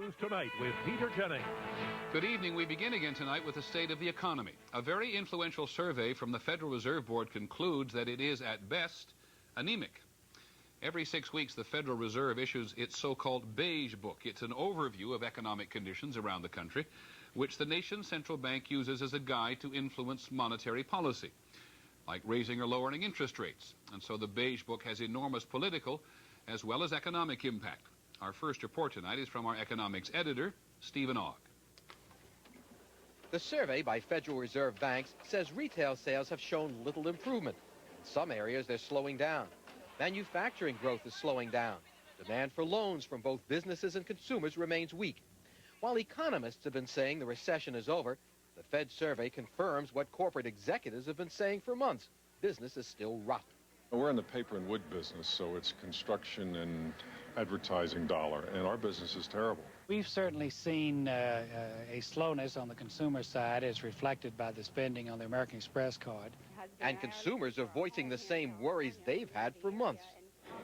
News Tonight with Peter Jennings. Good evening. We begin again tonight with the state of the economy. A very influential survey from the Federal Reserve Board concludes that it is, at best, anemic. Every 6 weeks, the Federal Reserve issues its so-called beige book. It's an overview of economic conditions around the country, which the nation's central bank uses as a guide to influence monetary policy, like raising or lowering interest rates. And so the beige book has enormous political as well as economic impact. Our first report tonight is from our economics editor, Stephen Ogg. The survey by Federal Reserve banks says retail sales have shown little improvement. In some areas, they're slowing down. Manufacturing growth is slowing down. Demand for loans from both businesses and consumers remains weak. While economists have been saying the recession is over, the Fed survey confirms what corporate executives have been saying for months. Business is still rotten. We're in the paper and wood business, so it's construction and advertising dollar, and our business is terrible. We've certainly seen a slowness on the consumer side as reflected by the spending on the American Express card. And consumers are voicing the same worries they've had for months.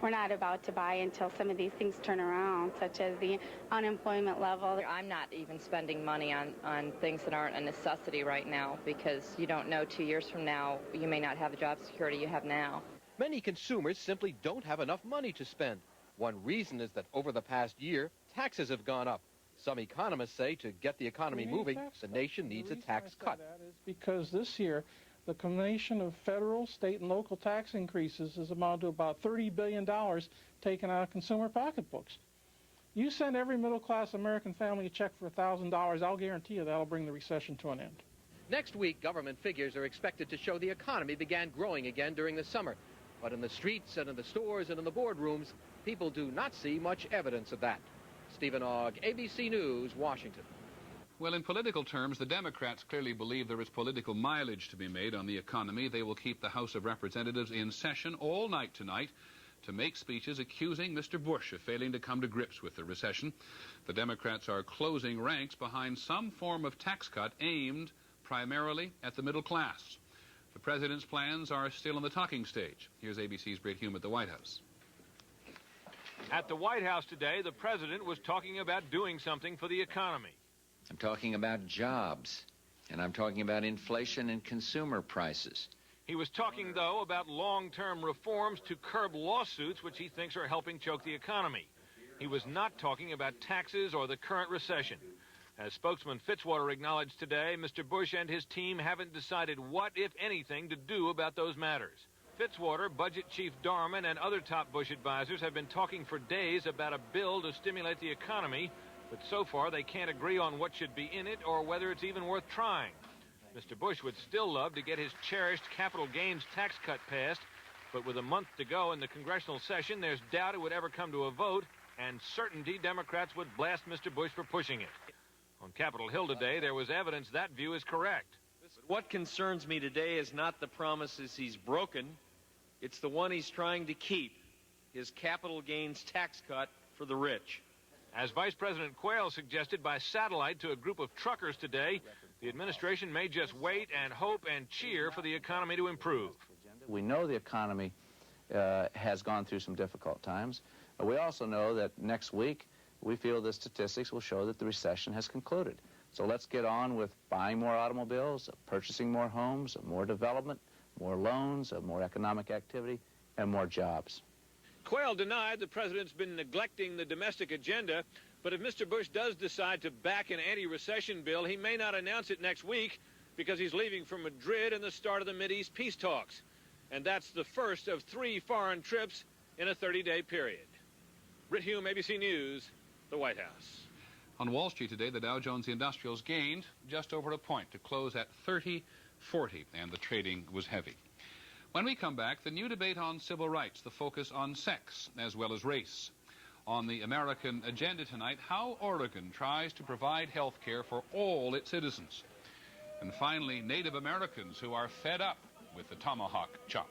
We're not about to buy until some of these things turn around, such as the unemployment level. I'm not even spending money on things that aren't a necessity right now, because you don't know 2 years from now, you may not have the job security you have now. Many consumers simply don't have enough money to spend. One reason is that over the past year, taxes have gone up. Some economists say to get the economy moving, the nation needs a tax cut. That is because this year, the combination of federal, state, and local tax increases has amounted to about $30 billion taken out of consumer pocketbooks. You send every middle-class American family a check for $1,000, I'll guarantee you that'll bring the recession to an end. Next week, government figures are expected to show the economy began growing again during the summer. But in the streets and in the stores and in the boardrooms, people do not see much evidence of that. Stephen Ogg, ABC News, Washington. Well, in political terms, the Democrats clearly believe there is political mileage to be made on the economy. They will keep the House of Representatives in session all night tonight to make speeches accusing Mr. Bush of failing to come to grips with the recession. The Democrats are closing ranks behind some form of tax cut aimed primarily at the middle class. The president's plans are still in the talking stage. Here's ABC's Britt Hume at the White House. At the White House today, the president was talking about doing something for the economy. I'm talking about jobs, and I'm talking about inflation and consumer prices. He was talking, though, about long-term reforms to curb lawsuits, which he thinks are helping choke the economy. He was not talking about taxes or the current recession. As spokesman Fitzwater acknowledged today, Mr. Bush and his team haven't decided what, if anything, to do about those matters. Fitzwater, Budget Chief Darman, and other top Bush advisors have been talking for days about a bill to stimulate the economy, but so far they can't agree on what should be in it or whether it's even worth trying. Mr. Bush would still love to get his cherished capital gains tax cut passed, but with a month to go in the congressional session, there's doubt it would ever come to a vote, and certainty Democrats would blast Mr. Bush for pushing it. On Capitol Hill today, there was evidence that view is correct. What concerns me today is not the promises he's broken, it's the one he's trying to keep, his capital gains tax cut for the rich. As Vice President Quayle suggested by satellite to a group of truckers today, the administration may just wait and hope and cheer for the economy to improve. We know the economy has gone through some difficult times. But we also know that next week, we feel the statistics will show that the recession has concluded. So let's get on with buying more automobiles, purchasing more homes, more development, more loans, more economic activity, and more jobs. Quayle denied the president's been neglecting the domestic agenda, but if Mr. Bush does decide to back an anti-recession bill, he may not announce it next week because he's leaving for Madrid and the start of the Mideast Peace talks. And that's the first of 3 foreign trips in a 30-day period. Britt Hume, ABC News, the White House. On Wall Street today, the Dow Jones Industrials gained just over a point to close at 3040, and the trading was heavy. When we come back, the new debate on civil rights, the focus on sex as well as race. On the American agenda tonight, how Oregon tries to provide health care for all its citizens. And finally, Native Americans who are fed up with the tomahawk chop.